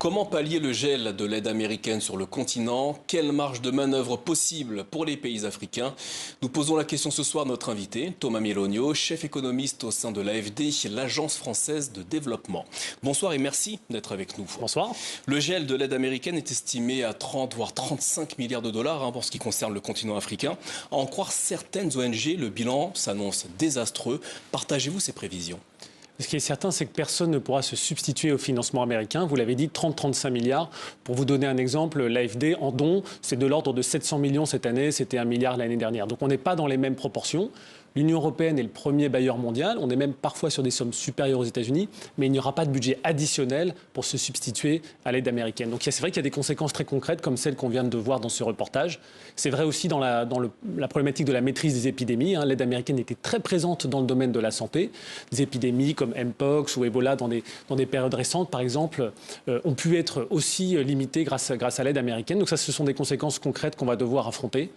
Comment pallier le gel de l'aide américaine sur le continent? Quelle marge de manœuvre possible pour les pays africains? Nous posons la question ce soir à notre invité, Thomas Mielonio, chef économiste au sein de l'AFD, l'Agence française de développement. Bonsoir et merci d'être avec nous. Bonsoir. Le gel de l'aide américaine est estimé à 30 voire 35 milliards de dollars pour ce qui concerne le continent africain. À en croire certaines ONG, le bilan s'annonce désastreux. Partagez-vous ces prévisions? Ce qui est certain, c'est que personne ne pourra se substituer au financement américain. Vous l'avez dit, 30-35 milliards. Pour vous donner un exemple, l'AFD en dons, c'est de l'ordre de 700 millions cette année, c'était 1 milliard l'année dernière. Donc on n'est pas dans les mêmes proportions. L'Union européenne est le premier bailleur mondial. On est même parfois sur des sommes supérieures aux États-Unis, mais il n'y aura pas de budget additionnel pour se substituer à l'aide américaine. Donc c'est vrai qu'il y a des conséquences très concrètes comme celles qu'on vient de voir dans ce reportage. C'est vrai aussi dans la problématique de la maîtrise des épidémies. L'aide américaine était très présente dans le domaine de la santé. Des épidémies comme Mpox ou Ebola dans des périodes récentes, par exemple, ont pu être aussi limitées grâce à l'aide américaine. Donc ça, ce sont des conséquences concrètes qu'on va devoir affronter.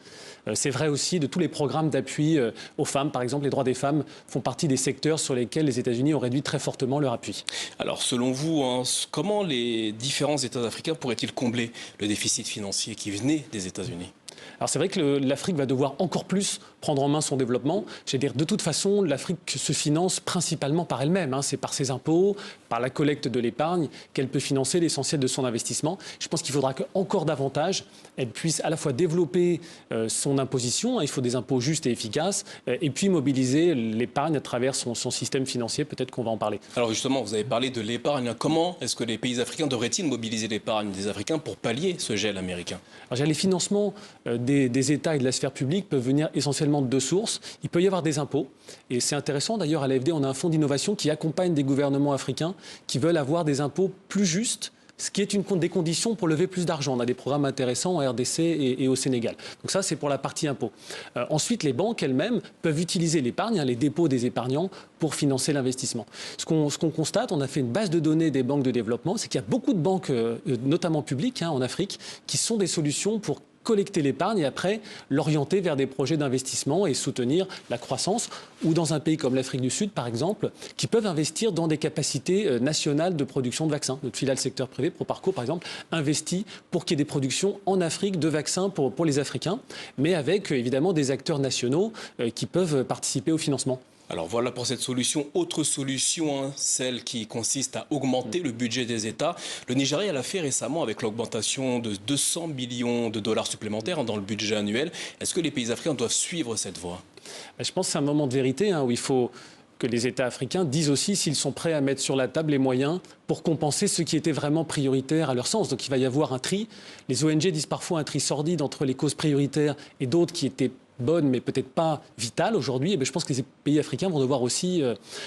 C'est vrai aussi de tous les programmes d'appui aux femmes. Par exemple, les droits des femmes font partie des secteurs sur lesquels les États-Unis ont réduit très fortement leur appui. Alors, selon vous, comment les différents États africains pourraient-ils combler le déficit financier qui venait des États-Unis ? Alors c'est vrai que l'Afrique va devoir encore plus prendre en main son développement. Je veux dire, de toute façon, l'Afrique se finance principalement par elle-même. C'est par ses impôts, par la collecte de l'épargne qu'elle peut financer l'essentiel de son investissement. Je pense qu'il faudra qu'encore davantage, elle puisse à la fois développer son imposition, il faut des impôts justes et efficaces, et puis mobiliser l'épargne à travers son système financier. Peut-être qu'on va en parler. Alors justement, vous avez parlé de l'épargne. Comment est-ce que les pays africains devraient-ils mobiliser l'épargne des Africains pour pallier ce gel américain? Alors, les financements des États et de la sphère publique peuvent venir essentiellement de deux sources. Il peut y avoir des impôts. Et c'est intéressant, d'ailleurs, à l'AFD, on a un fonds d'innovation qui accompagne des gouvernements africains qui veulent avoir des impôts plus justes, ce qui est des conditions pour lever plus d'argent. On a des programmes intéressants en RDC et au Sénégal. Donc ça, c'est pour la partie impôts. Ensuite, les banques elles-mêmes peuvent utiliser l'épargne, les dépôts des épargnants, pour financer l'investissement. Ce qu'on constate, on a fait une base de données des banques de développement, c'est qu'il y a beaucoup de banques, notamment publiques, en Afrique, qui sont des solutions pour collecter l'épargne et après l'orienter vers des projets d'investissement et soutenir la croissance, ou dans un pays comme l'Afrique du Sud, par exemple, qui peuvent investir dans des capacités nationales de production de vaccins. Notre filiale secteur privé, Proparco, par exemple, investit pour qu'il y ait des productions en Afrique de vaccins pour les Africains, mais avec évidemment des acteurs nationaux qui peuvent participer au financement. Alors voilà pour cette solution. Autre solution, celle qui consiste à augmenter le budget des États. Le Nigeria l'a fait récemment avec l'augmentation de 200 millions de dollars supplémentaires dans le budget annuel. Est-ce que les pays africains doivent suivre cette voie? Je pense que c'est un moment de vérité où il faut que les États africains disent aussi s'ils sont prêts à mettre sur la table les moyens pour compenser ce qui était vraiment prioritaire à leur sens. Donc il va y avoir un tri. Les ONG disent parfois un tri sordide entre les causes prioritaires et d'autres qui étaient bonnes mais peut-être pas vitales aujourd'hui. Je pense que les pays africains vont devoir aussi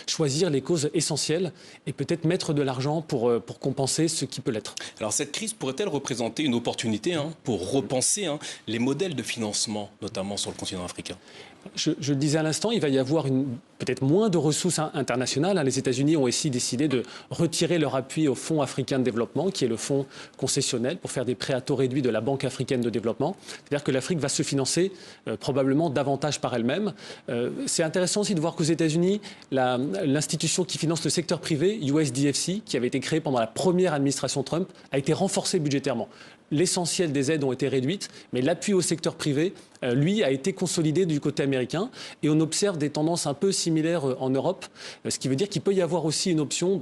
choisir les causes essentielles et peut-être mettre de l'argent pour compenser ce qui peut l'être. Alors cette crise pourrait-elle représenter une opportunité pour repenser les modèles de financement, notamment sur le continent africain? Je le disais à l'instant, il va y avoir peut-être moins de ressources internationales. Les États-Unis ont aussi décidé de retirer leur appui au Fonds africain de développement, qui est le fonds concessionnel pour faire des prêts à taux réduits de la Banque africaine de développement. C'est-à-dire que l'Afrique va se financer probablement davantage par elle-même. C'est intéressant aussi de voir qu'aux États-Unis, l'institution qui finance le secteur privé, USDFC, qui avait été créée pendant la première administration Trump, a été renforcée budgétairement. L'essentiel des aides ont été réduites, mais l'appui au secteur privé, lui, a été consolidé du côté américain. Et on observe des tendances un peu similaires en Europe, ce qui veut dire qu'il peut y avoir aussi une option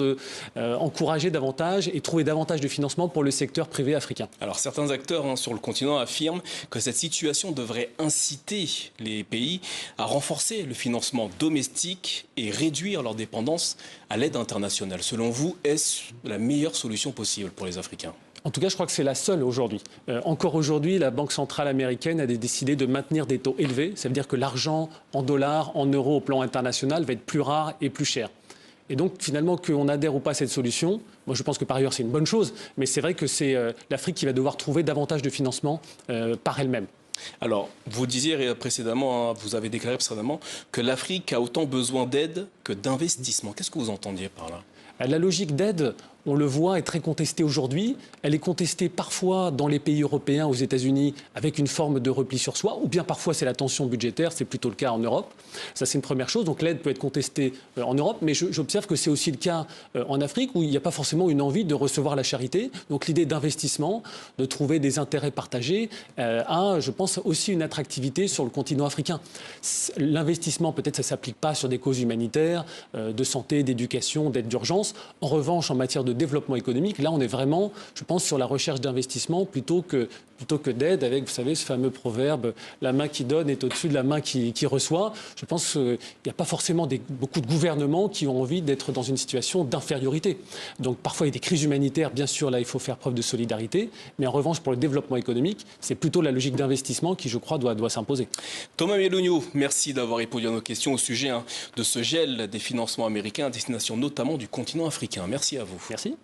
d'encourager davantage et trouver davantage de financement pour le secteur privé africain. Alors certains acteurs sur le continent affirment que cette situation devrait inciter les pays à renforcer le financement domestique et réduire leur dépendance à l'aide internationale. Selon vous, est-ce la meilleure solution possible pour les Africains ? En tout cas, je crois que c'est la seule aujourd'hui. Encore aujourd'hui, la Banque centrale américaine a décidé de maintenir des taux élevés. Ça veut dire que l'argent en dollars, en euros au plan international va être plus rare et plus cher. Et donc, finalement, qu'on adhère ou pas à cette solution, moi je pense que par ailleurs c'est une bonne chose, mais c'est vrai que c'est l'Afrique qui va devoir trouver davantage de financement par elle-même. Alors, vous disiez précédemment, vous avez déclaré précédemment que l'Afrique a autant besoin d'aide que d'investissement. Qu'est-ce que vous entendiez par là ? La logique d'aide, on le voit, est très contestée aujourd'hui. Elle est contestée parfois dans les pays européens, aux États-Unis, avec une forme de repli sur soi, ou bien parfois c'est la tension budgétaire, c'est plutôt le cas en Europe. Ça, c'est une première chose. Donc l'aide peut être contestée en Europe, mais j'observe que c'est aussi le cas en Afrique, où il n'y a pas forcément une envie de recevoir la charité. Donc l'idée d'investissement, de trouver des intérêts partagés, a, je pense, aussi une attractivité sur le continent africain. L'investissement, peut-être, ça ne s'applique pas sur des causes humanitaires, de santé, d'éducation, d'aide d'urgence. En revanche, en matière de développement économique, là, on est vraiment, je pense, sur la recherche d'investissement plutôt que d'aide, avec, vous savez, ce fameux proverbe « la main qui donne est au-dessus de la main qui reçoit ». Je pense qu'il n'y a pas forcément beaucoup de gouvernements qui ont envie d'être dans une situation d'infériorité. Donc parfois, il y a des crises humanitaires, bien sûr, là, il faut faire preuve de solidarité. Mais en revanche, pour le développement économique, c'est plutôt la logique d'investissement qui, je crois, doit s'imposer. Thomas Melogno, merci d'avoir répondu à nos questions au sujet de ce gel des financements américains à destination notamment du continent africain. Merci à vous. Merci.